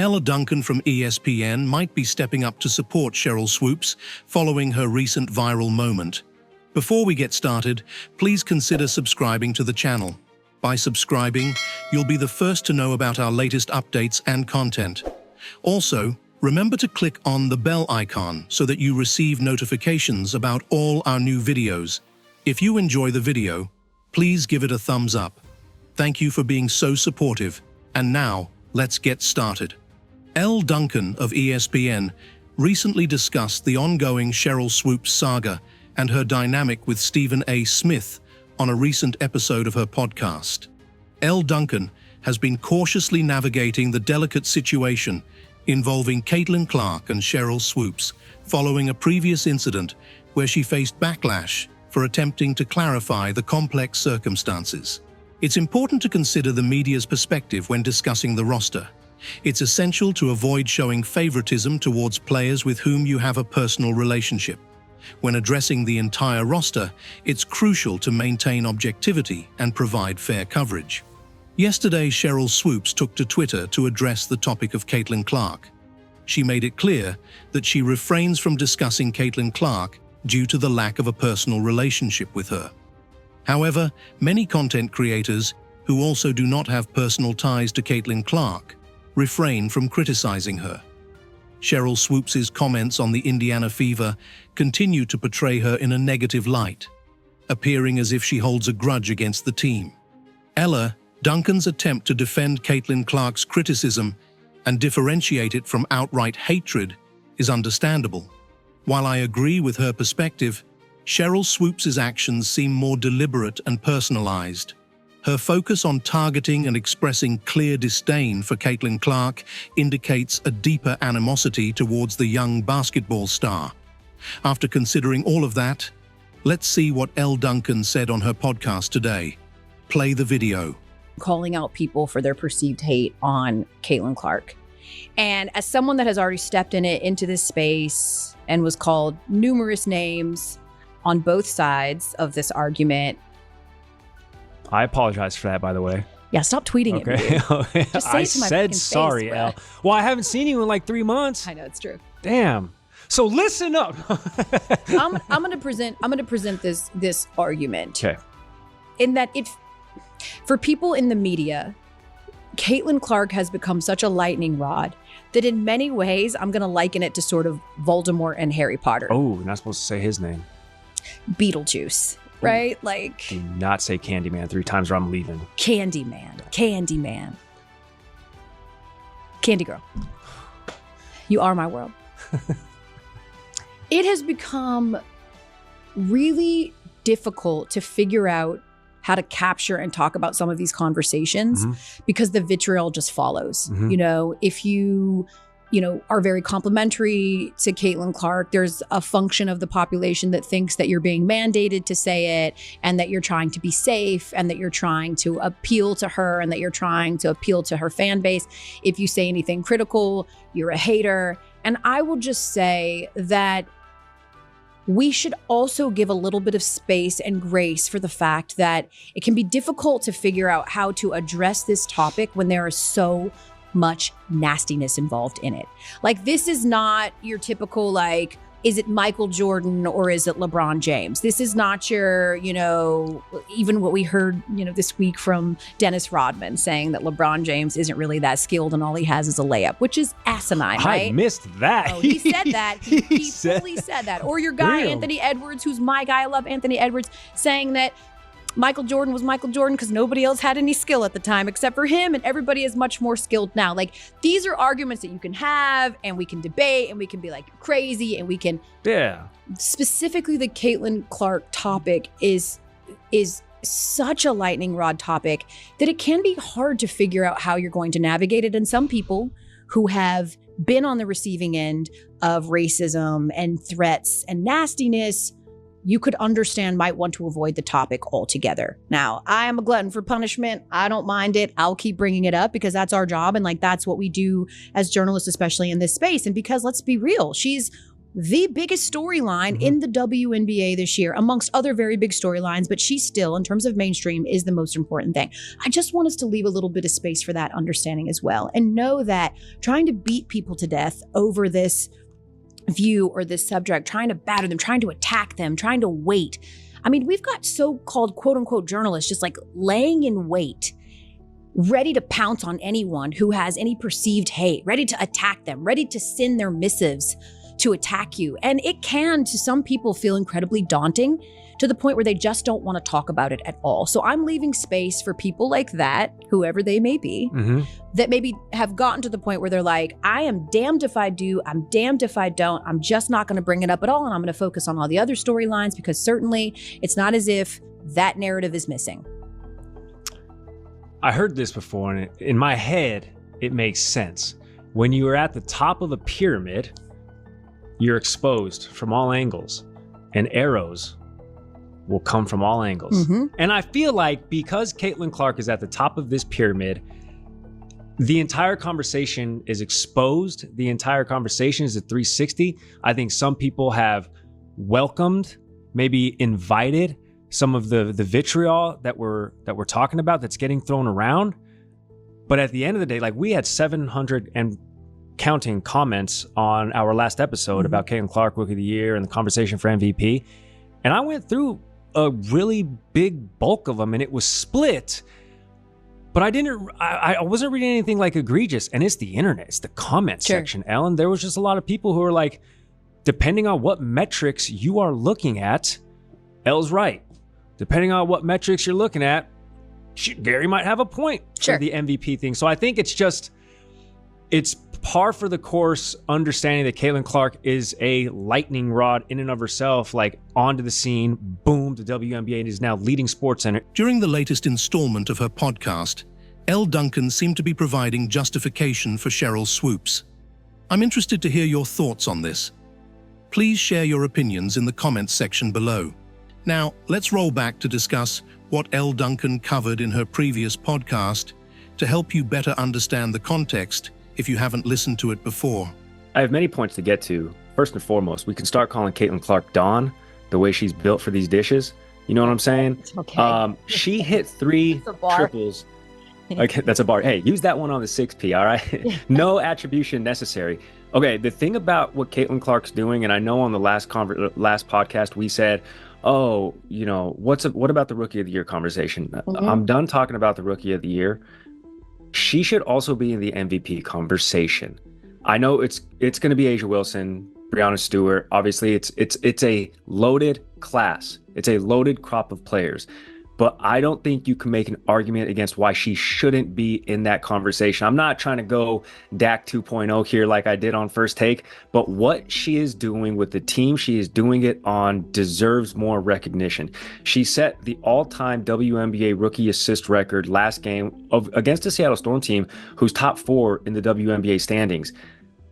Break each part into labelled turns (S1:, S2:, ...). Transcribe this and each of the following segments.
S1: Elle Duncan from ESPN might be stepping up to support Sheryl Swoopes following her recent viral moment. Before we get started, please consider subscribing to the channel. By subscribing, you'll be the first to know about our latest updates and content. Also, remember to click on the bell icon so that you receive notifications about all our new videos. If you enjoy the video, please give it a thumbs up. Thank you for being so supportive. And now, let's get started. Elle Duncan of ESPN recently discussed the ongoing Sheryl Swoopes saga and her dynamic with Stephen A. Smith on a recent episode of her podcast. Elle Duncan has been cautiously navigating the delicate situation involving Caitlin Clark and Sheryl Swoopes following a previous incident where she faced backlash for attempting to clarify the complex circumstances. It's important to consider the media's perspective when discussing the roster. It's essential to avoid showing favoritism towards players with whom you have a personal relationship. When addressing the entire roster, it's crucial to maintain objectivity and provide fair coverage. Yesterday, Sheryl Swoopes took to Twitter to address the topic of Caitlin Clark. She made it clear that she refrains from discussing Caitlin Clark due to the lack of a personal relationship with her. However, many content creators who also do not have personal ties to Caitlin Clark refrain from criticizing her. Sheryl Swoopes' comments on the Indiana Fever continue to portray her in a negative light, appearing as if she holds a grudge against the team. Elle Duncan's attempt to defend Caitlin Clark's criticism and differentiate it from outright hatred is understandable. While I agree with her perspective, Sheryl Swoopes' actions seem more deliberate and personalized. Her focus on targeting and expressing clear disdain for Caitlin Clark indicates a deeper animosity towards the young basketball star. After considering all of that, let's see what Elle Duncan said on her podcast today. Play the video.
S2: Calling out people for their perceived hate on Caitlin Clark. And as someone that has already stepped into this space and was called numerous names on both sides of this argument.
S3: I apologize for that, by the way.
S2: Yeah, stop tweeting at me. Just say
S3: I
S2: it to my
S3: said
S2: freaking
S3: sorry,
S2: face,
S3: Elle. Well, I haven't seen you in like 3 months.
S2: I know, it's true.
S3: Damn. So listen up.
S2: I'm gonna present this argument.
S3: Okay.
S2: In that for people in the media, Caitlin Clark has become such a lightning rod that in many ways I'm gonna liken it to sort of Voldemort and Harry Potter.
S3: Oh, you're not supposed to say his name.
S2: Beetlejuice. Right? Like,
S3: do not say Candyman 3 times or I'm leaving.
S2: Candyman. Candy girl. You are my world. It has become really difficult to figure out how to capture and talk about some of these conversations because the vitriol just follows. You know, if you are very complimentary to Caitlin Clark, there's a function of the population that thinks that you're being mandated to say it and that you're trying to be safe and that you're trying to appeal to her and that you're trying to appeal to her fan base. If you say anything critical, you're a hater. And I will just say that we should also give a little bit of space and grace for the fact that it can be difficult to figure out how to address this topic when there is so much nastiness involved in it. Like, this is not your typical, like, is it Michael Jordan or is it LeBron James? This is not your, even what we heard, this week from Dennis Rodman saying that LeBron James isn't really that skilled and all he has is a layup, which is asinine, right?
S3: I missed that.
S2: Oh, he said that. He fully said that. Or your guy, Anthony Edwards, who's my guy, I love Anthony Edwards, saying that Michael Jordan was Michael Jordan because nobody else had any skill at the time except for him, and everybody is much more skilled now. Like, these are arguments that you can have and we can debate and we can be like crazy and we can.
S3: Yeah.
S2: Specifically, the Caitlin Clark topic is such a lightning rod topic that it can be hard to figure out how you're going to navigate it. And some people who have been on the receiving end of racism and threats and nastiness, you could understand might want to avoid the topic altogether. Now, I am a glutton for punishment. I don't mind it. I'll keep bringing it up because that's our job. And like, that's what we do as journalists, especially in this space. And because let's be real, she's the biggest storyline in the WNBA this year, amongst other very big storylines, but she still, in terms of mainstream, is the most important thing. I just want us to leave a little bit of space for that understanding as well, and know that trying to beat people to death over this view or this subject, trying to batter them, trying to attack them, trying to wait. I mean, we've got so-called quote unquote journalists just like laying in wait, ready to pounce on anyone who has any perceived hate, ready to attack them, ready to send their missives to attack you. And it can, to some people, feel incredibly daunting to the point where they just don't want to talk about it at all. So I'm leaving space for people like that, whoever they may be, that maybe have gotten to the point where they're like, I am damned if I do, I'm damned if I don't, I'm just not going to bring it up at all, and I'm going to focus on all the other storylines, because certainly it's not as if that narrative is missing.
S3: I heard this before, and in my head, it makes sense. When you are at the top of the pyramid, you're exposed from all angles, and arrows will come from all angles. And I feel like because Caitlin Clark is at the top of this pyramid, the entire conversation is exposed. The entire conversation is a 360. I think some people have welcomed, maybe invited some of the vitriol that we're talking about that's getting thrown around. But at the end of the day, like, we had 700 and counting comments on our last episode about Caitlin Clark Rookie of the Year and the conversation for MVP. And I went through a really big bulk of them, and it was split. But I wasn't reading anything like egregious. And it's the internet, it's the comment section, Ellen. There was just a lot of people who are like, depending on what metrics you are looking at, Elle's right. Depending on what metrics you're looking at, Gary might have a point for the MVP thing. So I think it's par for the course, understanding that Caitlin Clark is a lightning rod in and of herself, like, onto the scene, boom, the WNBA is now leading SportsCenter.
S1: During the latest installment of her podcast, Elle Duncan seemed to be providing justification for Sheryl Swoopes. I'm interested to hear your thoughts on this. Please share your opinions in the comments section below. Now, let's roll back to discuss what Elle Duncan covered in her previous podcast to help you better understand the context if you haven't listened to it before.
S4: I have many points to get to. First and foremost, we can start calling Caitlin Clark Dawn, the way she's built for these dishes. You know what I'm saying?
S2: Okay.
S4: She hit 3 triples. Okay, that's a bar. Hey, use that one on the 6P, all right? No attribution necessary. Okay, the thing about what Caitlin Clark's doing, and I know on the last podcast we said, oh, you know, what about the Rookie of the Year conversation? I'm done talking about the Rookie of the Year. She should also be in the MVP conversation. I know it's going to be Asia Wilson, Breanna Stewart. Obviously, it's a loaded class. It's a loaded crop of players. But I don't think you can make an argument against why she shouldn't be in that conversation. I'm not trying to go Dak 2.0 here like I did on First Take, but what she is doing with the team she is doing it on deserves more recognition. She set the all-time WNBA rookie assist record last game against the Seattle Storm team, who's top 4 in the WNBA standings.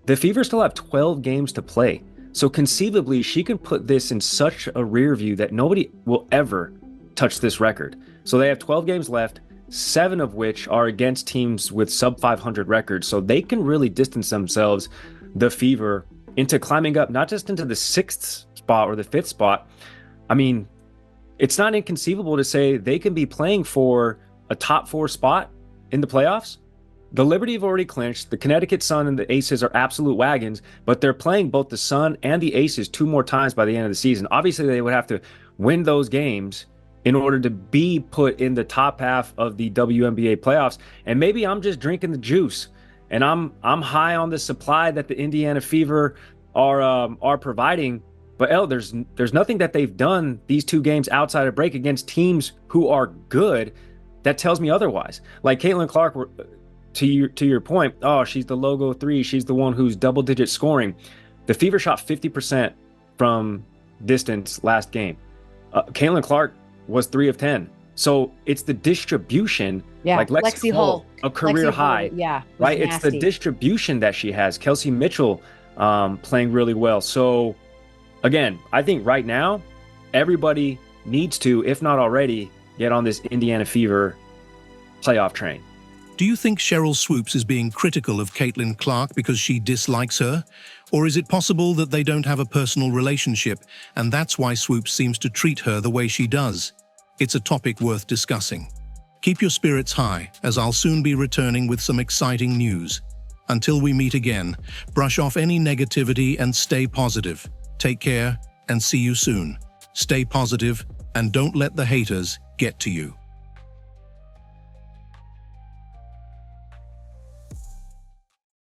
S4: The Fever still have 12 games to play. So conceivably, she can put this in such a rear view that nobody will ever touch this record. So they have 12 games left, 7 of which are against teams with sub 500 records. So they can really distance themselves, the Fever, into climbing up, not just into the 6th spot or the 5th spot. I mean, it's not inconceivable to say they can be playing for a top 4 spot in the playoffs. The Liberty have already clinched. The Connecticut Sun and the Aces are absolute wagons, but they're playing both the Sun and the Aces 2 more times by the end of the season. Obviously, they would have to win those games in order to be put in the top half of the WNBA playoffs. And maybe I'm just drinking the juice, and I'm high on the supply that the Indiana Fever are providing. But there's nothing that they've done these 2 games outside of break against teams who are good that tells me otherwise. Like Caitlin Clark, to your point, oh, she's the logo 3, she's the one who's double-digit scoring. The Fever shot 50% from distance last game. Caitlin Clark was 3 of 10. So it's the distribution, like Lexi Hull, a career high, right? It's the distribution that she has. Kelsey Mitchell playing really well. So again, I think right now, everybody needs to, if not already, get on this Indiana Fever playoff train.
S1: Do you think Sheryl Swoopes is being critical of Caitlin Clark because she dislikes her? Or is it possible that they don't have a personal relationship and that's why Swoopes seems to treat her the way she does? It's a topic worth discussing. Keep your spirits high, as I'll soon be returning with some exciting news. Until we meet again, brush off any negativity and stay positive. Take care and see you soon. Stay positive and don't let the haters get to you.